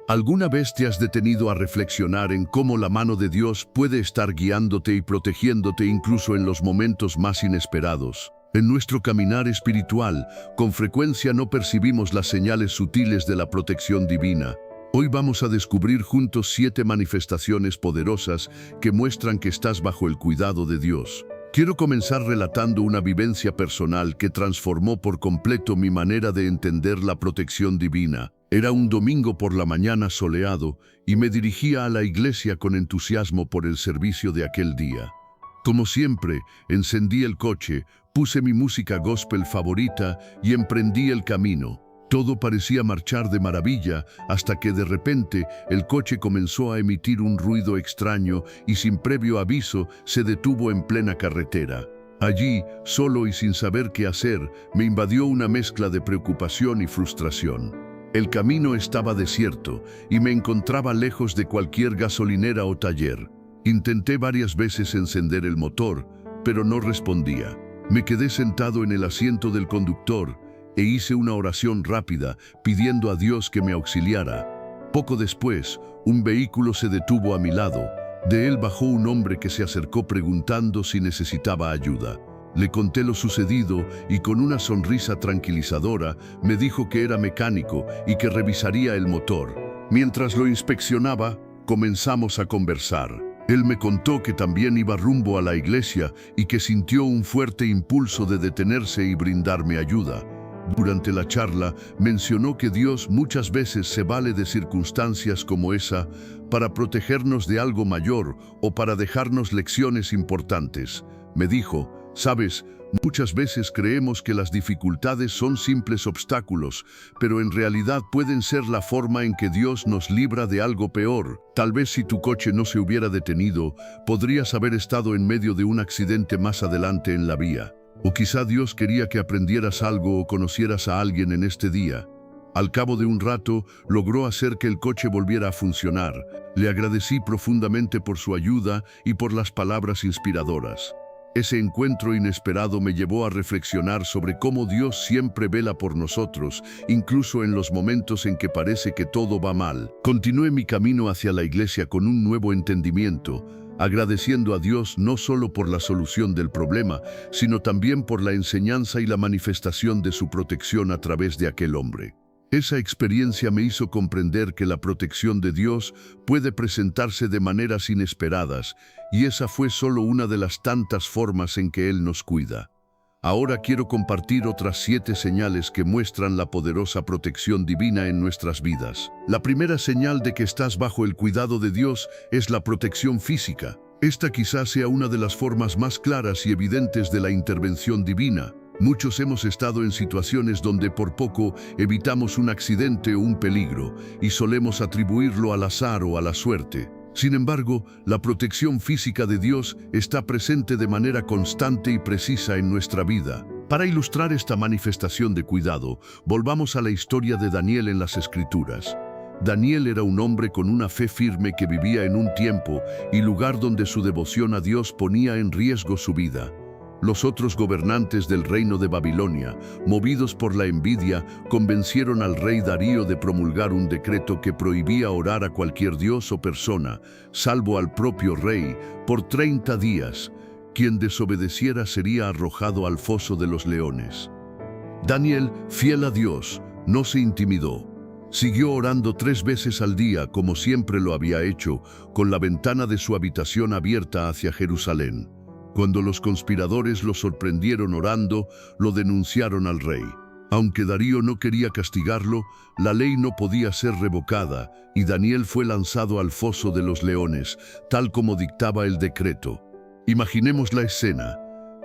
¿Alguna vez te has detenido a reflexionar en cómo la mano de Dios puede estar guiándote y protegiéndote incluso en los momentos más inesperados? En nuestro caminar espiritual, con frecuencia no percibimos las señales sutiles de la protección divina. Hoy vamos a descubrir juntos 7 manifestaciones poderosas que muestran que estás bajo el cuidado de Dios. Quiero comenzar relatando una vivencia personal que transformó por completo mi manera de entender la protección divina. Era un domingo por la mañana soleado y me dirigía a la iglesia con entusiasmo por el servicio de aquel día. Como siempre, encendí el coche, puse mi música gospel favorita y emprendí el camino. Todo parecía marchar de maravilla hasta que de repente el coche comenzó a emitir un ruido extraño y sin previo aviso se detuvo en plena carretera. Allí, solo y sin saber qué hacer, me invadió una mezcla de preocupación y frustración. El camino estaba desierto y me encontraba lejos de cualquier gasolinera o taller. Intenté varias veces encender el motor, pero no respondía. Me quedé sentado en el asiento del conductor e hice una oración rápida, pidiendo a Dios que me auxiliara. Poco después, un vehículo se detuvo a mi lado. De él bajó un hombre que se acercó preguntando si necesitaba ayuda. Le conté lo sucedido y con una sonrisa tranquilizadora me dijo que era mecánico y que revisaría el motor. Mientras lo inspeccionaba, comenzamos a conversar. Él me contó que también iba rumbo a la iglesia y que sintió un fuerte impulso de detenerse y brindarme ayuda. Durante la charla, mencionó que Dios muchas veces se vale de circunstancias como esa para protegernos de algo mayor o para dejarnos lecciones importantes. Me dijo: «Sabes, muchas veces creemos que las dificultades son simples obstáculos, pero en realidad pueden ser la forma en que Dios nos libra de algo peor. Tal vez si tu coche no se hubiera detenido, podrías haber estado en medio de un accidente más adelante en la vía. O quizá Dios quería que aprendieras algo o conocieras a alguien en este día». Al cabo de un rato, logró hacer que el coche volviera a funcionar. Le agradecí profundamente por su ayuda y por las palabras inspiradoras. Ese encuentro inesperado me llevó a reflexionar sobre cómo Dios siempre vela por nosotros, incluso en los momentos en que parece que todo va mal. Continué mi camino hacia la iglesia con un nuevo entendimiento, agradeciendo a Dios no solo por la solución del problema, sino también por la enseñanza y la manifestación de su protección a través de aquel hombre. Esa experiencia me hizo comprender que la protección de Dios puede presentarse de maneras inesperadas, y esa fue solo una de las tantas formas en que Él nos cuida. Ahora quiero compartir otras 7 señales que muestran la poderosa protección divina en nuestras vidas. La primera señal de que estás bajo el cuidado de Dios es la protección física. Esta quizás sea una de las formas más claras y evidentes de la intervención divina. Muchos hemos estado en situaciones donde por poco evitamos un accidente o un peligro y solemos atribuirlo al azar o a la suerte. Sin embargo, la protección física de Dios está presente de manera constante y precisa en nuestra vida. Para ilustrar esta manifestación de cuidado, volvamos a la historia de Daniel en las Escrituras. Daniel era un hombre con una fe firme que vivía en un tiempo y lugar donde su devoción a Dios ponía en riesgo su vida. Los otros gobernantes del reino de Babilonia, movidos por la envidia, convencieron al rey Darío de promulgar un decreto que prohibía orar a cualquier dios o persona, salvo al propio rey, por 30 días. Quien desobedeciera sería arrojado al foso de los leones. Daniel, fiel a Dios, no se intimidó. Siguió orando 3 veces al día, como siempre lo había hecho, con la ventana de su habitación abierta hacia Jerusalén. Cuando los conspiradores lo sorprendieron orando, lo denunciaron al rey. Aunque Darío no quería castigarlo, la ley no podía ser revocada y Daniel fue lanzado al foso de los leones, tal como dictaba el decreto. Imaginemos la escena.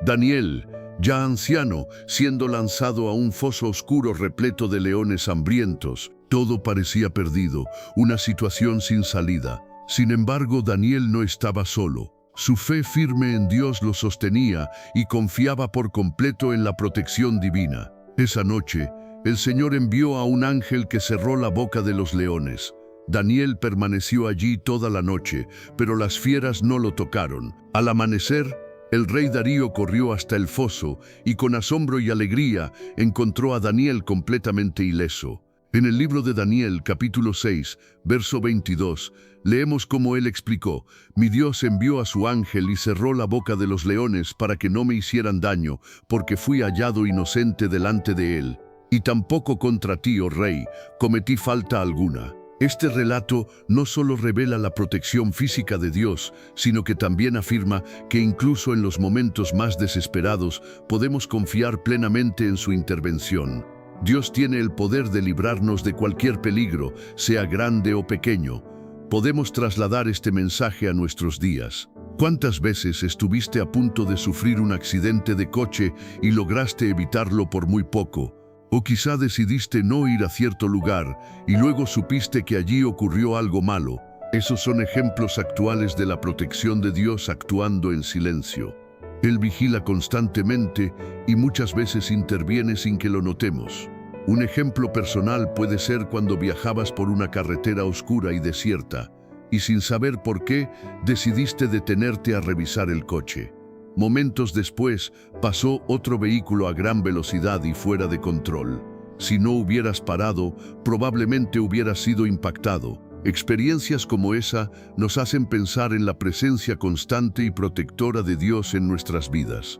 Daniel, ya anciano, siendo lanzado a un foso oscuro repleto de leones hambrientos. Todo parecía perdido, una situación sin salida. Sin embargo, Daniel no estaba solo. Su fe firme en Dios lo sostenía y confiaba por completo en la protección divina. Esa noche, el Señor envió a un ángel que cerró la boca de los leones. Daniel permaneció allí toda la noche, pero las fieras no lo tocaron. Al amanecer, el rey Darío corrió hasta el foso y con asombro y alegría encontró a Daniel completamente ileso. En el libro de Daniel, capítulo 6, verso 22, leemos cómo él explicó: «Mi Dios envió a su ángel y cerró la boca de los leones para que no me hicieran daño, porque fui hallado inocente delante de él. Y tampoco contra ti, oh rey, cometí falta alguna». Este relato no solo revela la protección física de Dios, sino que también afirma que incluso en los momentos más desesperados podemos confiar plenamente en su intervención. Dios tiene el poder de librarnos de cualquier peligro, sea grande o pequeño. Podemos trasladar este mensaje a nuestros días. ¿Cuántas veces estuviste a punto de sufrir un accidente de coche y lograste evitarlo por muy poco? O quizá decidiste no ir a cierto lugar y luego supiste que allí ocurrió algo malo. Esos son ejemplos actuales de la protección de Dios actuando en silencio. Él vigila constantemente y muchas veces interviene sin que lo notemos. Un ejemplo personal puede ser cuando viajabas por una carretera oscura y desierta, y sin saber por qué, decidiste detenerte a revisar el coche. Momentos después, pasó otro vehículo a gran velocidad y fuera de control. Si no hubieras parado, probablemente hubieras sido impactado. Experiencias como esa nos hacen pensar en la presencia constante y protectora de Dios en nuestras vidas.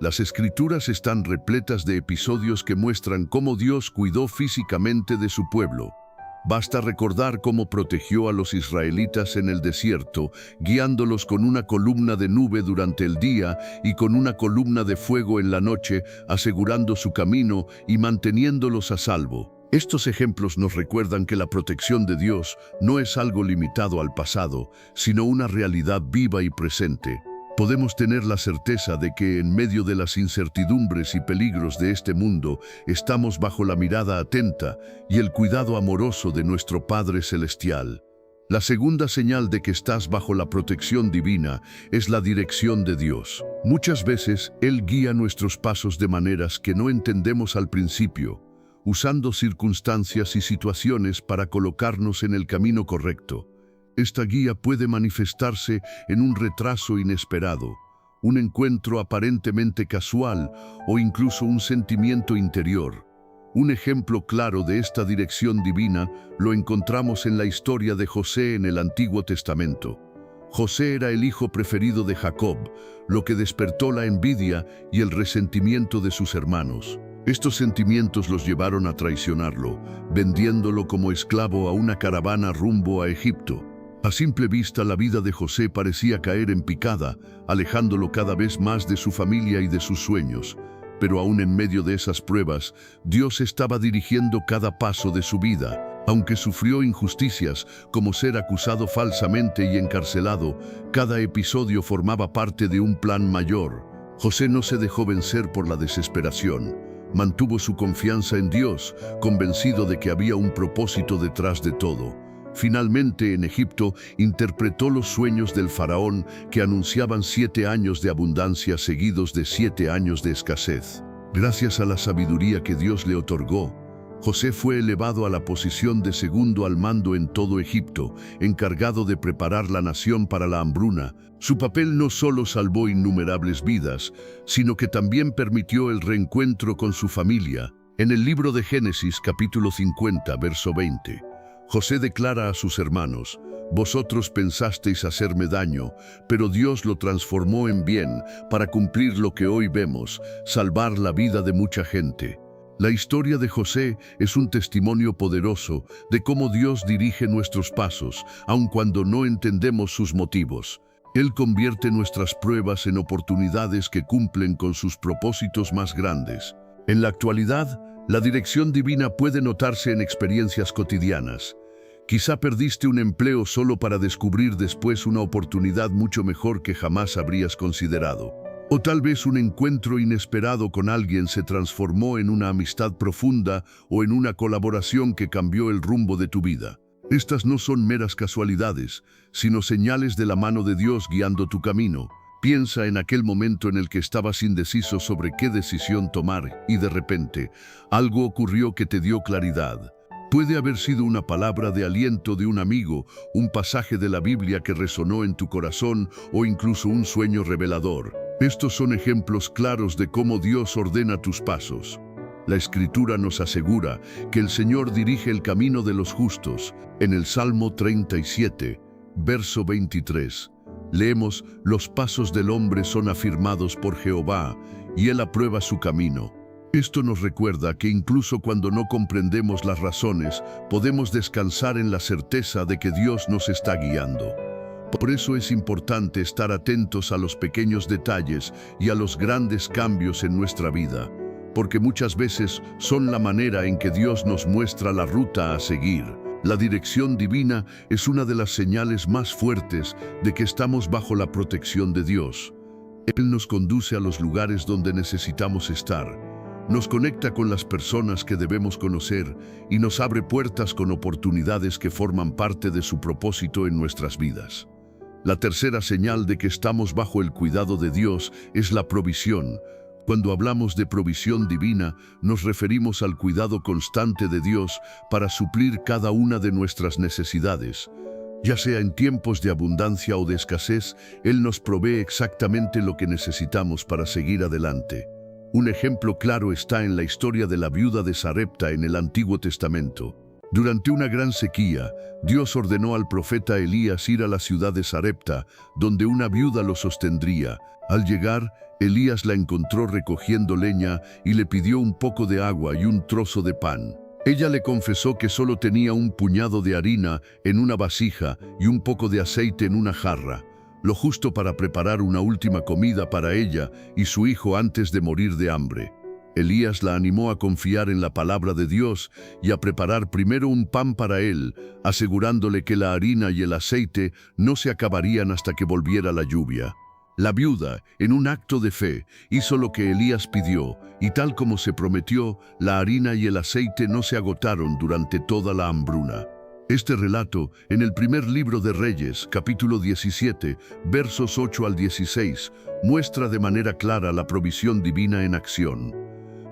Las Escrituras están repletas de episodios que muestran cómo Dios cuidó físicamente de su pueblo. Basta recordar cómo protegió a los israelitas en el desierto, guiándolos con una columna de nube durante el día y con una columna de fuego en la noche, asegurando su camino y manteniéndolos a salvo. Estos ejemplos nos recuerdan que la protección de Dios no es algo limitado al pasado, sino una realidad viva y presente. Podemos tener la certeza de que en medio de las incertidumbres y peligros de este mundo, estamos bajo la mirada atenta y el cuidado amoroso de nuestro Padre Celestial. La segunda señal de que estás bajo la protección divina es la dirección de Dios. Muchas veces, Él guía nuestros pasos de maneras que no entendemos al principio, usando circunstancias y situaciones para colocarnos en el camino correcto. Esta guía puede manifestarse en un retraso inesperado, un encuentro aparentemente casual o incluso un sentimiento interior. Un ejemplo claro de esta dirección divina lo encontramos en la historia de José en el Antiguo Testamento. José era el hijo preferido de Jacob, lo que despertó la envidia y el resentimiento de sus hermanos. Estos sentimientos los llevaron a traicionarlo, vendiéndolo como esclavo a una caravana rumbo a Egipto. A simple vista, la vida de José parecía caer en picada, alejándolo cada vez más de su familia y de sus sueños. Pero aún en medio de esas pruebas, Dios estaba dirigiendo cada paso de su vida. Aunque sufrió injusticias, como ser acusado falsamente y encarcelado, cada episodio formaba parte de un plan mayor. José no se dejó vencer por la desesperación. Mantuvo su confianza en Dios, convencido de que había un propósito detrás de todo. Finalmente, en Egipto, interpretó los sueños del faraón que anunciaban 7 años de abundancia seguidos de 7 años de escasez. Gracias a la sabiduría que Dios le otorgó, José fue elevado a la posición de segundo al mando en todo Egipto, encargado de preparar la nación para la hambruna. Su papel no solo salvó innumerables vidas, sino que también permitió el reencuentro con su familia. En el libro de Génesis, capítulo 50, verso 20, José declara a sus hermanos: «Vosotros pensasteis hacerme daño, pero Dios lo transformó en bien para cumplir lo que hoy vemos, salvar la vida de mucha gente». La historia de José es un testimonio poderoso de cómo Dios dirige nuestros pasos, aun cuando no entendemos sus motivos. Él convierte nuestras pruebas en oportunidades que cumplen con sus propósitos más grandes. En la actualidad, la dirección divina puede notarse en experiencias cotidianas. Quizá perdiste un empleo solo para descubrir después una oportunidad mucho mejor que jamás habrías considerado. O tal vez un encuentro inesperado con alguien se transformó en una amistad profunda o en una colaboración que cambió el rumbo de tu vida. Estas no son meras casualidades, sino señales de la mano de Dios guiando tu camino. Piensa en aquel momento en el que estabas indeciso sobre qué decisión tomar y de repente algo ocurrió que te dio claridad. Puede haber sido una palabra de aliento de un amigo, un pasaje de la Biblia que resonó en tu corazón o incluso un sueño revelador. Estos son ejemplos claros de cómo Dios ordena tus pasos. La Escritura nos asegura que el Señor dirige el camino de los justos. En el Salmo 37, verso 23, leemos: «Los pasos del hombre son afirmados por Jehová, y Él aprueba su camino». Esto nos recuerda que incluso cuando no comprendemos las razones, podemos descansar en la certeza de que Dios nos está guiando. Por eso es importante estar atentos a los pequeños detalles y a los grandes cambios en nuestra vida, porque muchas veces son la manera en que Dios nos muestra la ruta a seguir. La dirección divina es una de las señales más fuertes de que estamos bajo la protección de Dios. Él nos conduce a los lugares donde necesitamos estar, nos conecta con las personas que debemos conocer y nos abre puertas con oportunidades que forman parte de su propósito en nuestras vidas. La tercera señal de que estamos bajo el cuidado de Dios es la provisión. Cuando hablamos de provisión divina, nos referimos al cuidado constante de Dios para suplir cada una de nuestras necesidades. Ya sea en tiempos de abundancia o de escasez, Él nos provee exactamente lo que necesitamos para seguir adelante. Un ejemplo claro está en la historia de la viuda de Sarepta en el Antiguo Testamento. Durante una gran sequía, Dios ordenó al profeta Elías ir a la ciudad de Sarepta, donde una viuda lo sostendría. Al llegar, Elías la encontró recogiendo leña y le pidió un poco de agua y un trozo de pan. Ella le confesó que solo tenía un puñado de harina en una vasija y un poco de aceite en una jarra, lo justo para preparar una última comida para ella y su hijo antes de morir de hambre. Elías la animó a confiar en la palabra de Dios y a preparar primero un pan para él, asegurándole que la harina y el aceite no se acabarían hasta que volviera la lluvia. La viuda, en un acto de fe, hizo lo que Elías pidió, y tal como se prometió, la harina y el aceite no se agotaron durante toda la hambruna. Este relato, en el primer libro de Reyes, capítulo 17, versos 8 al 16, muestra de manera clara la provisión divina en acción.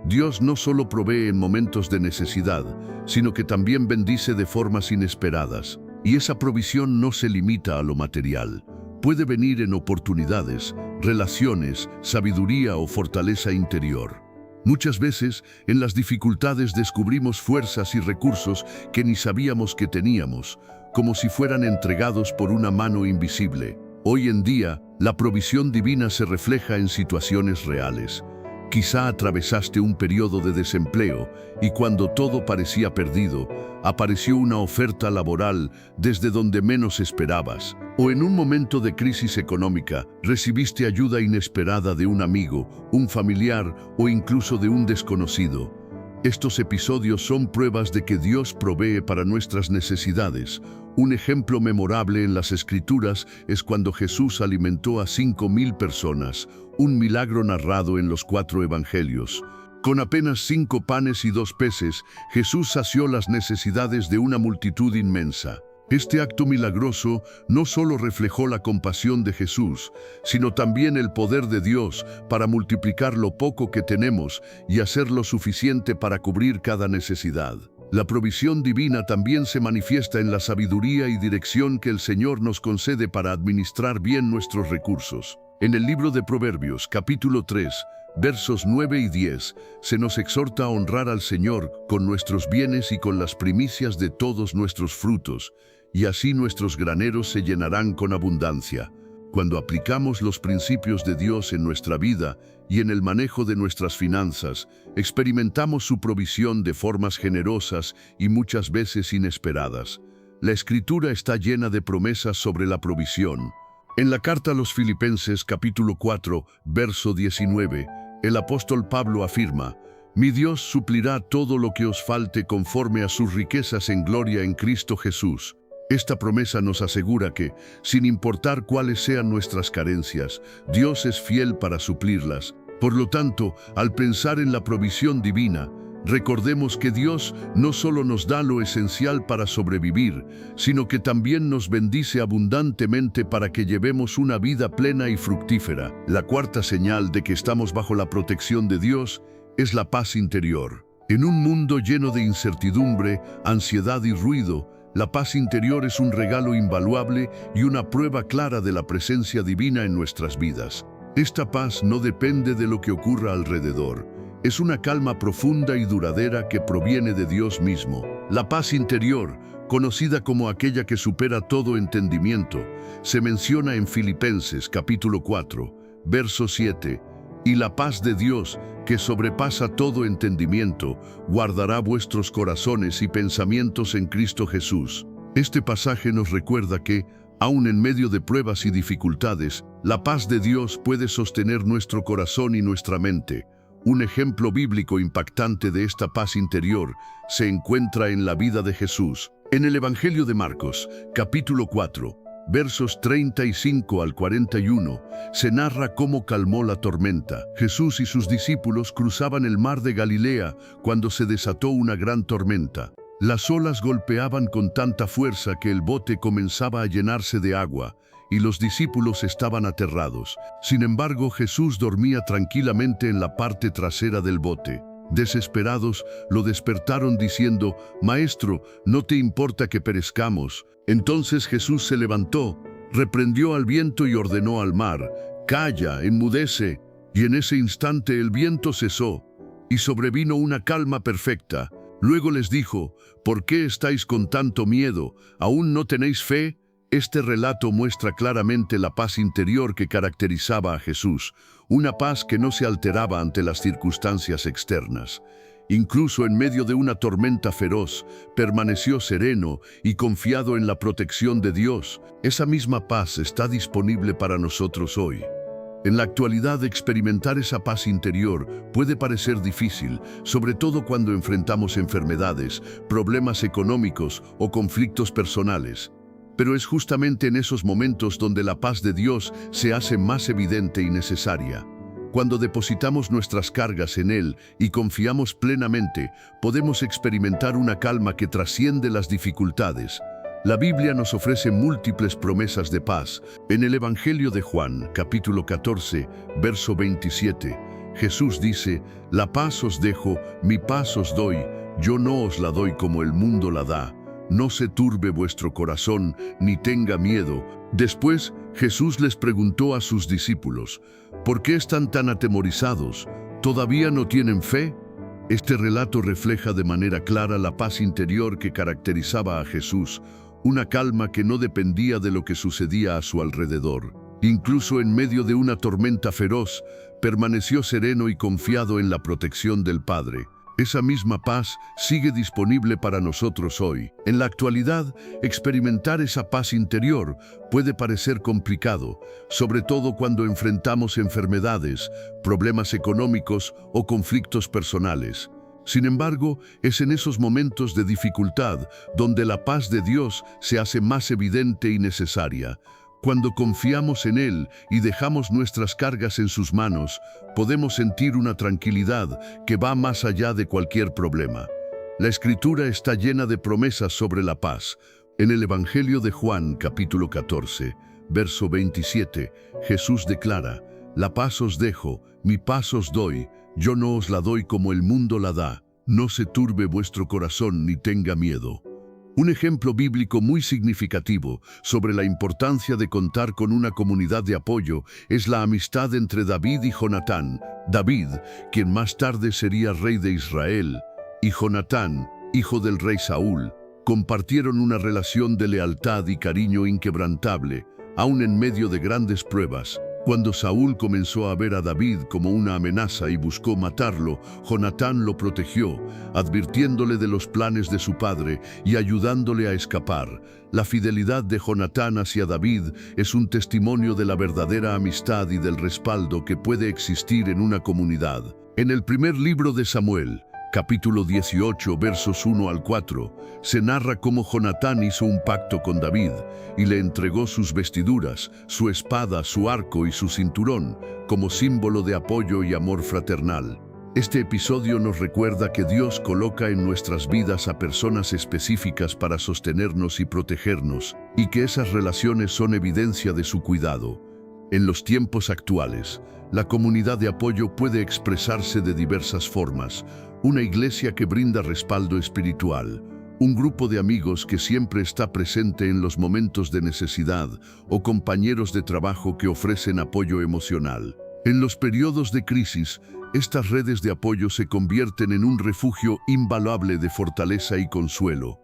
Dios no solo provee en momentos de necesidad, sino que también bendice de formas inesperadas. Y esa provisión no se limita a lo material. Puede venir en oportunidades, relaciones, sabiduría o fortaleza interior. Muchas veces, en las dificultades descubrimos fuerzas y recursos que ni sabíamos que teníamos, como si fueran entregados por una mano invisible. Hoy en día, la provisión divina se refleja en situaciones reales. Quizá atravesaste un periodo de desempleo y cuando todo parecía perdido, apareció una oferta laboral desde donde menos esperabas. O en un momento de crisis económica, recibiste ayuda inesperada de un amigo, un familiar o incluso de un desconocido. Estos episodios son pruebas de que Dios provee para nuestras necesidades. Un ejemplo memorable en las Escrituras es cuando Jesús alimentó a 5,000 personas, un milagro narrado en los 4 evangelios. Con apenas 5 panes y 2 peces, Jesús sació las necesidades de una multitud inmensa. Este acto milagroso no solo reflejó la compasión de Jesús, sino también el poder de Dios para multiplicar lo poco que tenemos y hacer lo suficiente para cubrir cada necesidad. La provisión divina también se manifiesta en la sabiduría y dirección que el Señor nos concede para administrar bien nuestros recursos. En el libro de Proverbios, capítulo 3, versos 9 y 10, se nos exhorta a honrar al Señor con nuestros bienes y con las primicias de todos nuestros frutos, y así nuestros graneros se llenarán con abundancia. Cuando aplicamos los principios de Dios en nuestra vida y en el manejo de nuestras finanzas, experimentamos su provisión de formas generosas y muchas veces inesperadas. La Escritura está llena de promesas sobre la provisión. En la carta a los Filipenses, capítulo 4, verso 19, el apóstol Pablo afirma: «Mi Dios suplirá todo lo que os falte conforme a sus riquezas en gloria en Cristo Jesús». Esta promesa nos asegura que, sin importar cuáles sean nuestras carencias, Dios es fiel para suplirlas. Por lo tanto, al pensar en la provisión divina, recordemos que Dios no solo nos da lo esencial para sobrevivir, sino que también nos bendice abundantemente para que llevemos una vida plena y fructífera. La cuarta señal de que estamos bajo la protección de Dios es la paz interior. En un mundo lleno de incertidumbre, ansiedad y ruido, la paz interior es un regalo invaluable y una prueba clara de la presencia divina en nuestras vidas. Esta paz no depende de lo que ocurra alrededor, Es una calma profunda y duradera que proviene de Dios mismo. La paz interior, conocida como aquella que supera todo entendimiento, se menciona en Filipenses capítulo 4, verso 7. Y la paz de Dios, que sobrepasa todo entendimiento, guardará vuestros corazones y pensamientos en Cristo Jesús. Este pasaje nos recuerda que, aun en medio de pruebas y dificultades, la paz de Dios puede sostener nuestro corazón y nuestra mente. Un ejemplo bíblico impactante de esta paz interior se encuentra en la vida de Jesús. En el Evangelio de Marcos, capítulo 4, versos 35 al 41, se narra cómo calmó la tormenta. Jesús y sus discípulos cruzaban el mar de Galilea cuando se desató una gran tormenta. Las olas golpeaban con tanta fuerza que el bote comenzaba a llenarse de agua, y los discípulos estaban aterrados. Sin embargo, Jesús dormía tranquilamente en la parte trasera del bote. Desesperados, lo despertaron diciendo: «Maestro, ¿no te importa que perezcamos?». Entonces Jesús se levantó, reprendió al viento y ordenó al mar: «Calla, enmudece». Y en ese instante el viento cesó, y sobrevino una calma perfecta. Luego les dijo: «¿Por qué estáis con tanto miedo? ¿Aún no tenéis fe?». Este relato muestra claramente la paz interior que caracterizaba a Jesús, una paz que no se alteraba ante las circunstancias externas. Incluso en medio de una tormenta feroz, permaneció sereno y confiado en la protección de Dios. Esa misma paz está disponible para nosotros hoy. En la actualidad, experimentar esa paz interior puede parecer difícil, sobre todo cuando enfrentamos enfermedades, problemas económicos o conflictos personales. Pero es justamente en esos momentos donde la paz de Dios se hace más evidente y necesaria. Cuando depositamos nuestras cargas en Él y confiamos plenamente, podemos experimentar una calma que trasciende las dificultades. La Biblia nos ofrece múltiples promesas de paz. En el Evangelio de Juan, capítulo 14, verso 27, Jesús dice: «La paz os dejo, mi paz os doy, yo no os la doy como el mundo la da. No se turbe vuestro corazón, ni tenga miedo». Después, Jesús les preguntó a sus discípulos: «¿Por qué están tan atemorizados? ¿Todavía no tienen fe?». Este relato refleja de manera clara la paz interior que caracterizaba a Jesús, una calma que no dependía de lo que sucedía a su alrededor. Incluso en medio de una tormenta feroz, permaneció sereno y confiado en la protección del Padre. Esa misma paz sigue disponible para nosotros hoy. En la actualidad, experimentar esa paz interior puede parecer complicado, sobre todo cuando enfrentamos enfermedades, problemas económicos o conflictos personales. Sin embargo, es en esos momentos de dificultad donde la paz de Dios se hace más evidente y necesaria. Cuando confiamos en Él y dejamos nuestras cargas en sus manos, podemos sentir una tranquilidad que va más allá de cualquier problema. La Escritura está llena de promesas sobre la paz. En el Evangelio de Juan, capítulo 14, verso 27, Jesús declara: «La paz os dejo, mi paz os doy, yo no os la doy como el mundo la da. No se turbe vuestro corazón ni tenga miedo». Un ejemplo bíblico muy significativo sobre la importancia de contar con una comunidad de apoyo es la amistad entre David y Jonatán. David, quien más tarde sería rey de Israel, y Jonatán, hijo del rey Saúl, compartieron una relación de lealtad y cariño inquebrantable, aun en medio de grandes pruebas. Cuando Saúl comenzó a ver a David como una amenaza y buscó matarlo, Jonatán lo protegió, advirtiéndole de los planes de su padre y ayudándole a escapar. La fidelidad de Jonatán hacia David es un testimonio de la verdadera amistad y del respaldo que puede existir en una comunidad. En el primer libro de Samuel, capítulo 18, versos 1 al 4, se narra cómo Jonatán hizo un pacto con David y le entregó sus vestiduras, su espada, su arco y su cinturón, como símbolo de apoyo y amor fraternal. Este episodio nos recuerda que Dios coloca en nuestras vidas a personas específicas para sostenernos y protegernos, y que esas relaciones son evidencia de su cuidado. En los tiempos actuales, la comunidad de apoyo puede expresarse de diversas formas: una iglesia que brinda respaldo espiritual, un grupo de amigos que siempre está presente en los momentos de necesidad, o compañeros de trabajo que ofrecen apoyo emocional. En los periodos de crisis, Estas redes de apoyo se convierten en un refugio invaluable de fortaleza y consuelo.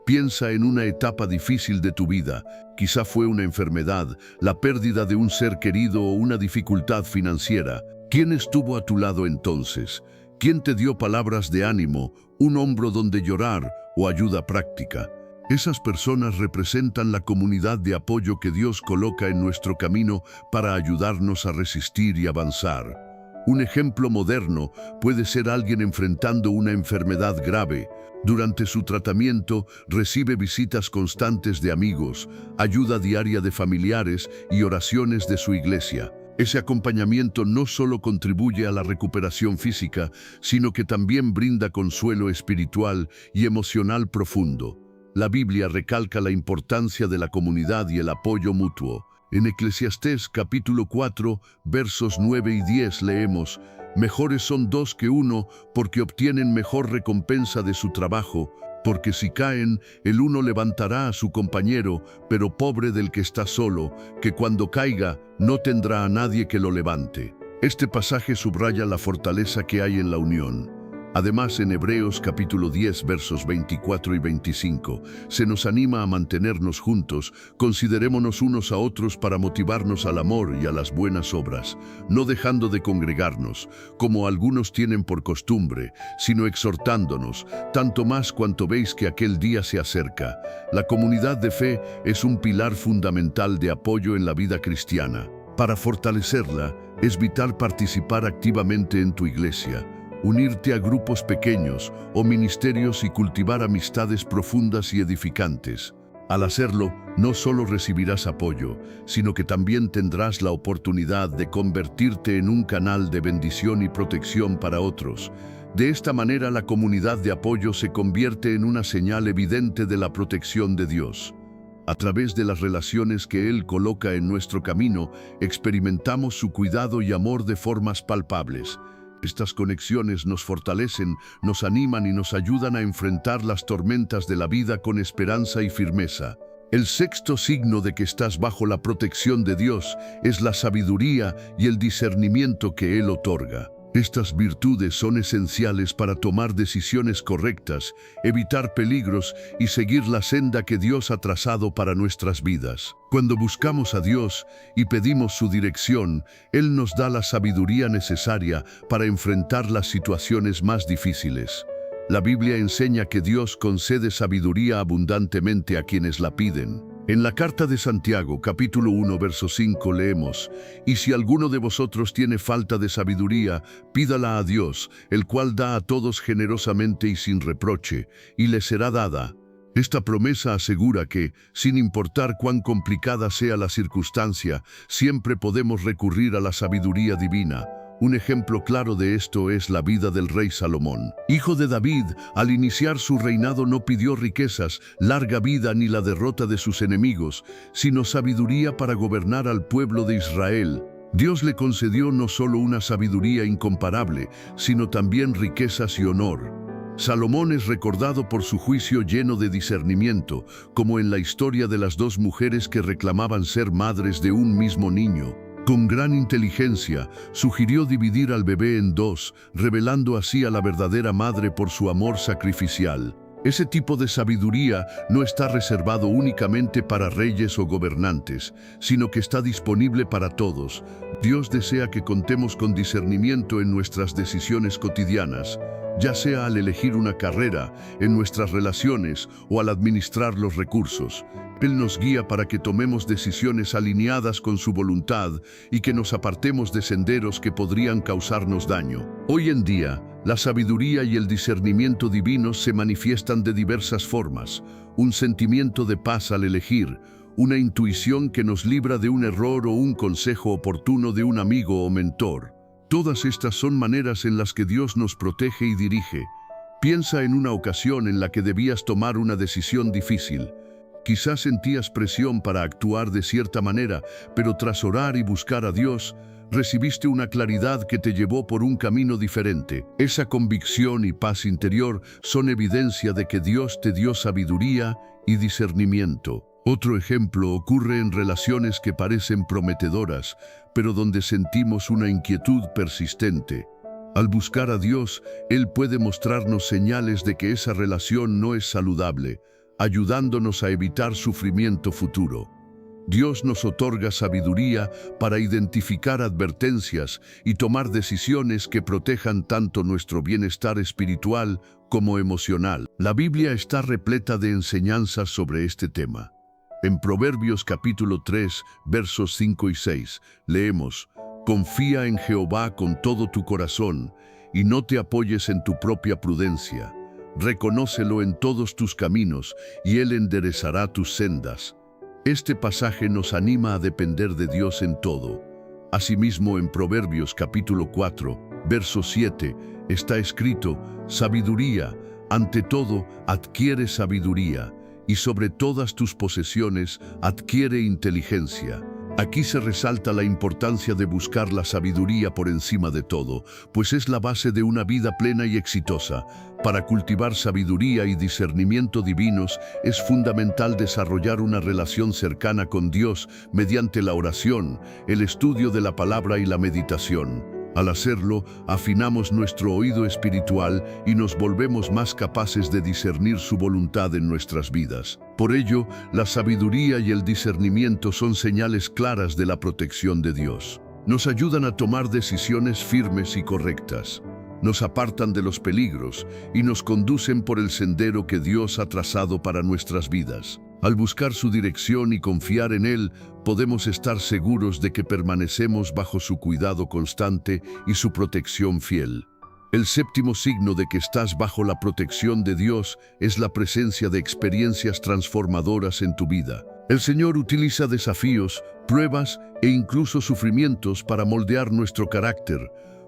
Piensa en una etapa difícil de tu vida. Quizá fue una enfermedad, la pérdida de un ser querido o una dificultad financiera. ¿Quién estuvo a tu lado entonces? ¿Quién te dio palabras de ánimo, un hombro donde llorar o ayuda práctica? Esas personas representan la comunidad de apoyo que Dios coloca en nuestro camino para ayudarnos a resistir y avanzar. Un ejemplo moderno puede ser alguien enfrentando una enfermedad grave. Durante su tratamiento recibe visitas constantes de amigos, ayuda diaria de familiares y oraciones de su iglesia. Ese acompañamiento no solo contribuye a la recuperación física, sino que también brinda consuelo espiritual y emocional profundo. La Biblia recalca la importancia de la comunidad y el apoyo mutuo. En Eclesiastés capítulo 4, versos 9 y 10 leemos: «Mejores son dos que uno, porque obtienen mejor recompensa de su trabajo, porque si caen, el uno levantará a su compañero, pero pobre del que está solo, que cuando caiga, no tendrá a nadie que lo levante». Este pasaje subraya la fortaleza que hay en la unión. Además, en Hebreos capítulo 10, versos 24 y 25, se nos anima a mantenernos juntos. Considerémonos unos a otros para motivarnos al amor y a las buenas obras, no dejando de congregarnos, como algunos tienen por costumbre, sino exhortándonos, tanto más cuanto veis que aquel día se acerca. La comunidad de fe es un pilar fundamental de apoyo en la vida cristiana. Para fortalecerla, es vital participar activamente en tu iglesia, unirte a grupos pequeños o ministerios y cultivar amistades profundas y edificantes. Al hacerlo, no solo recibirás apoyo, sino que también tendrás la oportunidad de convertirte en un canal de bendición y protección para otros. De esta manera, la comunidad de apoyo se convierte en una señal evidente de la protección de Dios. A través de las relaciones que Él coloca en nuestro camino, experimentamos su cuidado y amor de formas palpables. Estas conexiones nos fortalecen, nos animan y nos ayudan a enfrentar las tormentas de la vida con esperanza y firmeza. El sexto signo de que estás bajo la protección de Dios es la sabiduría y el discernimiento que Él otorga. Estas virtudes son esenciales para tomar decisiones correctas, evitar peligros y seguir la senda que Dios ha trazado para nuestras vidas. Cuando buscamos a Dios y pedimos su dirección, Él nos da la sabiduría necesaria para enfrentar las situaciones más difíciles. La Biblia enseña que Dios concede sabiduría abundantemente a quienes la piden. En la carta de Santiago, capítulo 1, verso 5, leemos: «Y si alguno de vosotros tiene falta de sabiduría, pídala a Dios, el cual da a todos generosamente y sin reproche, y le será dada». Esta promesa asegura que, sin importar cuán complicada sea la circunstancia, siempre podemos recurrir a la sabiduría divina. Un ejemplo claro de esto es la vida del rey Salomón. Hijo de David, al iniciar su reinado no pidió riquezas, larga vida ni la derrota de sus enemigos, sino sabiduría para gobernar al pueblo de Israel. Dios le concedió no solo una sabiduría incomparable, sino también riquezas y honor. Salomón es recordado por su juicio lleno de discernimiento, como en la historia de las dos mujeres que reclamaban ser madres de un mismo niño. Con gran inteligencia, sugirió dividir al bebé en dos, revelando así a la verdadera madre por su amor sacrificial. Ese tipo de sabiduría no está reservado únicamente para reyes o gobernantes, sino que está disponible para todos. Dios desea que contemos con discernimiento en nuestras decisiones cotidianas, ya sea al elegir una carrera, en nuestras relaciones o al administrar los recursos. Él nos guía para que tomemos decisiones alineadas con su voluntad y que nos apartemos de senderos que podrían causarnos daño. Hoy en día, la sabiduría y el discernimiento divinos se manifiestan de diversas formas: un sentimiento de paz al elegir, una intuición que nos libra de un error o un consejo oportuno de un amigo o mentor. Todas estas son maneras en las que Dios nos protege y dirige. Piensa en una ocasión en la que debías tomar una decisión difícil. Quizás sentías presión para actuar de cierta manera, pero tras orar y buscar a Dios, recibiste una claridad que te llevó por un camino diferente. Esa convicción y paz interior son evidencia de que Dios te dio sabiduría y discernimiento. Otro ejemplo ocurre en relaciones que parecen prometedoras, pero donde sentimos una inquietud persistente. Al buscar a Dios, Él puede mostrarnos señales de que esa relación no es saludable, ayudándonos a evitar sufrimiento futuro. Dios nos otorga sabiduría para identificar advertencias y tomar decisiones que protejan tanto nuestro bienestar espiritual como emocional. La Biblia está repleta de enseñanzas sobre este tema. En Proverbios capítulo 3, versos 5 y 6, leemos: «Confía en Jehová con todo tu corazón, y no te apoyes en tu propia prudencia. Reconócelo en todos tus caminos, y Él enderezará tus sendas». Este pasaje nos anima a depender de Dios en todo. Asimismo, en Proverbios capítulo 4, verso 7, está escrito: «Sabiduría, ante todo, adquiere sabiduría, y sobre todas tus posesiones adquiere inteligencia». Aquí se resalta la importancia de buscar la sabiduría por encima de todo, pues es la base de una vida plena y exitosa. Para cultivar sabiduría y discernimiento divinos, es fundamental desarrollar una relación cercana con Dios mediante la oración, el estudio de la palabra y la meditación. Al hacerlo, afinamos nuestro oído espiritual y nos volvemos más capaces de discernir su voluntad en nuestras vidas. Por ello, la sabiduría y el discernimiento son señales claras de la protección de Dios. Nos ayudan a tomar decisiones firmes y correctas. Nos apartan de los peligros y nos conducen por el sendero que Dios ha trazado para nuestras vidas. Al buscar su dirección y confiar en Él, podemos estar seguros de que permanecemos bajo su cuidado constante y su protección fiel. El séptimo signo de que estás bajo la protección de Dios es la presencia de experiencias transformadoras en tu vida. El Señor utiliza desafíos, pruebas e incluso sufrimientos para moldear nuestro carácter,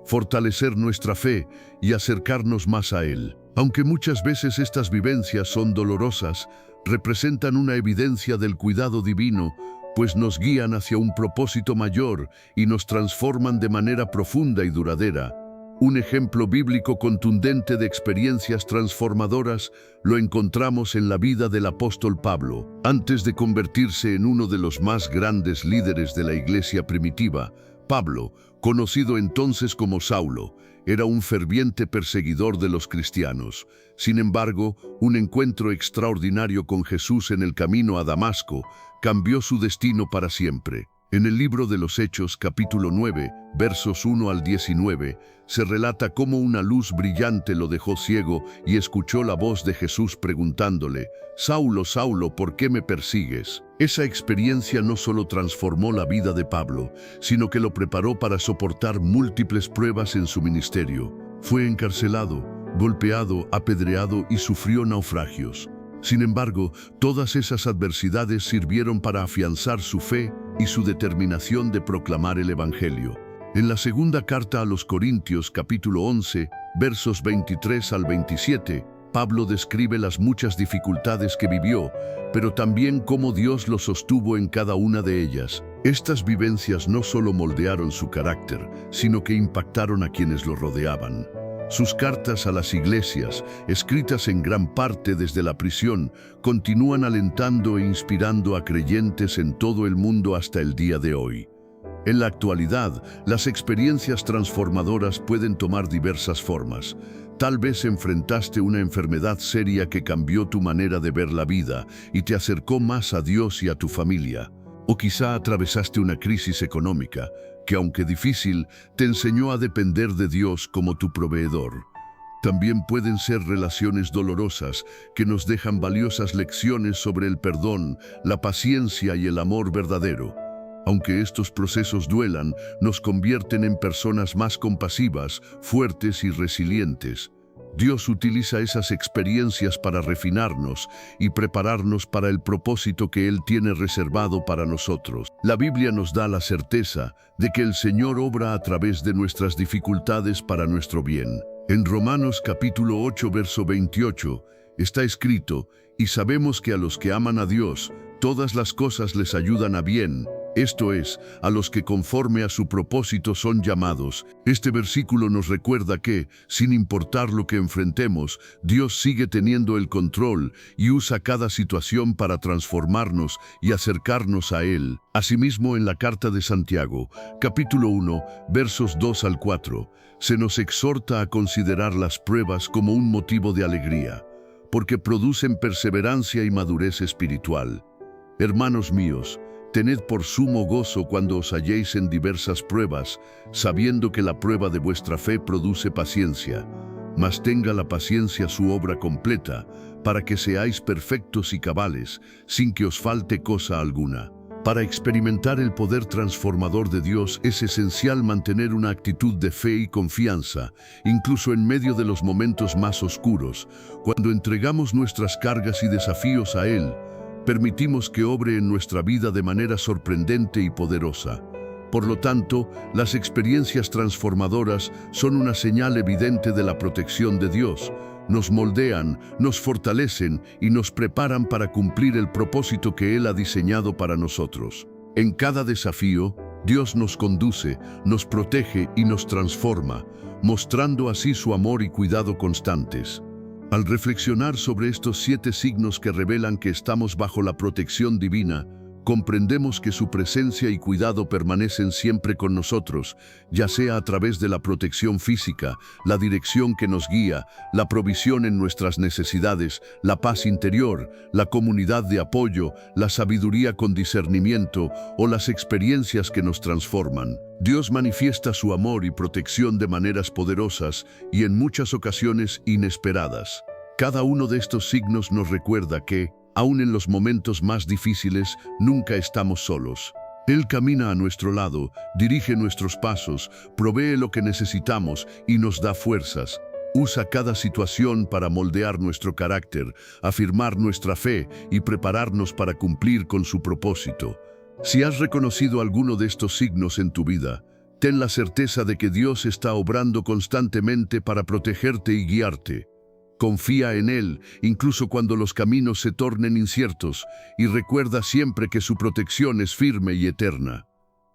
fortalecer nuestra fe y acercarnos más a Él. Aunque muchas veces estas vivencias son dolorosas, representan una evidencia del cuidado divino, pues nos guían hacia un propósito mayor y nos transforman de manera profunda y duradera. Un ejemplo bíblico contundente de experiencias transformadoras lo encontramos en la vida del apóstol Pablo. Antes de convertirse en uno de los más grandes líderes de la iglesia primitiva, Pablo, conocido entonces como Saulo, era un ferviente perseguidor de los cristianos. Sin embargo, un encuentro extraordinario con Jesús en el camino a Damasco cambió su destino para siempre. En el libro de los Hechos, capítulo 9, versos 1 al 19, se relata cómo una luz brillante lo dejó ciego y escuchó la voz de Jesús preguntándole: «Saulo, Saulo, ¿por qué me persigues?». Esa experiencia no solo transformó la vida de Pablo, sino que lo preparó para soportar múltiples pruebas en su ministerio. Fue encarcelado, golpeado, apedreado y sufrió naufragios. Sin embargo, todas esas adversidades sirvieron para afianzar su fe y su determinación de proclamar el Evangelio. En la segunda carta a los Corintios, capítulo 11, versos 23 al 27, Pablo describe las muchas dificultades que vivió, pero también cómo Dios lo sostuvo en cada una de ellas. Estas vivencias no solo moldearon su carácter, sino que impactaron a quienes lo rodeaban. Sus cartas a las iglesias, escritas en gran parte desde la prisión, continúan alentando e inspirando a creyentes en todo el mundo hasta el día de hoy. En la actualidad, las experiencias transformadoras pueden tomar diversas formas. Tal vez enfrentaste una enfermedad seria que cambió tu manera de ver la vida y te acercó más a Dios y a tu familia. O quizá atravesaste una crisis económica que, aunque difícil, te enseñó a depender de Dios como tu proveedor. También pueden ser relaciones dolorosas que nos dejan valiosas lecciones sobre el perdón, la paciencia y el amor verdadero. Aunque estos procesos duelan, nos convierten en personas más compasivas, fuertes y resilientes. Dios utiliza esas experiencias para refinarnos y prepararnos para el propósito que Él tiene reservado para nosotros. La Biblia nos da la certeza de que el Señor obra a través de nuestras dificultades para nuestro bien. En Romanos capítulo 8, verso 28, está escrito: «Y sabemos que a los que aman a Dios, todas las cosas les ayudan a bien, esto es, a los que conforme a su propósito son llamados. Este versículo nos recuerda que, sin importar lo que enfrentemos, Dios sigue teniendo el control y usa cada situación para transformarnos y acercarnos a Él. Asimismo, en la carta de Santiago, capítulo 1, versos 2 al 4, se nos exhorta a considerar las pruebas como un motivo de alegría, porque producen perseverancia y madurez espiritual. Hermanos míos, tened por sumo gozo cuando os halléis en diversas pruebas, sabiendo que la prueba de vuestra fe produce paciencia. Mas tenga la paciencia su obra completa, para que seáis perfectos y cabales, sin que os falte cosa alguna. Para experimentar el poder transformador de Dios es esencial mantener una actitud de fe y confianza, incluso en medio de los momentos más oscuros. Cuando entregamos nuestras cargas y desafíos a Él, permitimos que obre en nuestra vida de manera sorprendente y poderosa. Por lo tanto, las experiencias transformadoras son una señal evidente de la protección de Dios. Nos moldean, nos fortalecen y nos preparan para cumplir el propósito que Él ha diseñado para nosotros. En cada desafío, Dios nos conduce, nos protege y nos transforma, mostrando así su amor y cuidado constantes. Al reflexionar sobre estos 7 signos que revelan que estamos bajo la protección divina, comprendemos que su presencia y cuidado permanecen siempre con nosotros, ya sea a través de la protección física, la dirección que nos guía, la provisión en nuestras necesidades, la paz interior, la comunidad de apoyo, la sabiduría con discernimiento o las experiencias que nos transforman. Dios manifiesta su amor y protección de maneras poderosas y en muchas ocasiones inesperadas. Cada uno de estos signos nos recuerda que, aún en los momentos más difíciles, nunca estamos solos. Él camina a nuestro lado, dirige nuestros pasos, provee lo que necesitamos y nos da fuerzas. Usa cada situación para moldear nuestro carácter, afirmar nuestra fe y prepararnos para cumplir con su propósito. Si has reconocido alguno de estos signos en tu vida, ten la certeza de que Dios está obrando constantemente para protegerte y guiarte. Confía en Él, incluso cuando los caminos se tornen inciertos, y recuerda siempre que su protección es firme y eterna.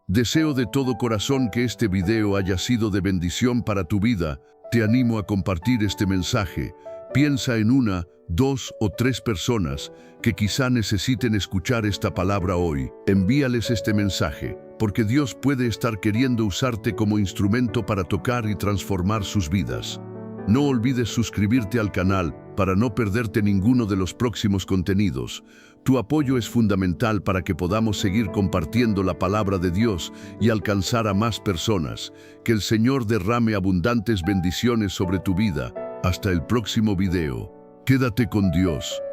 Deseo de todo corazón que este video haya sido de bendición para tu vida. Te animo a compartir este mensaje. Piensa en 1, 2 o 3 personas que quizá necesiten escuchar esta palabra hoy. Envíales este mensaje, porque Dios puede estar queriendo usarte como instrumento para tocar y transformar sus vidas. No olvides suscribirte al canal para no perderte ninguno de los próximos contenidos. Tu apoyo es fundamental para que podamos seguir compartiendo la palabra de Dios y alcanzar a más personas. Que el Señor derrame abundantes bendiciones sobre tu vida. Hasta el próximo video. Quédate con Dios.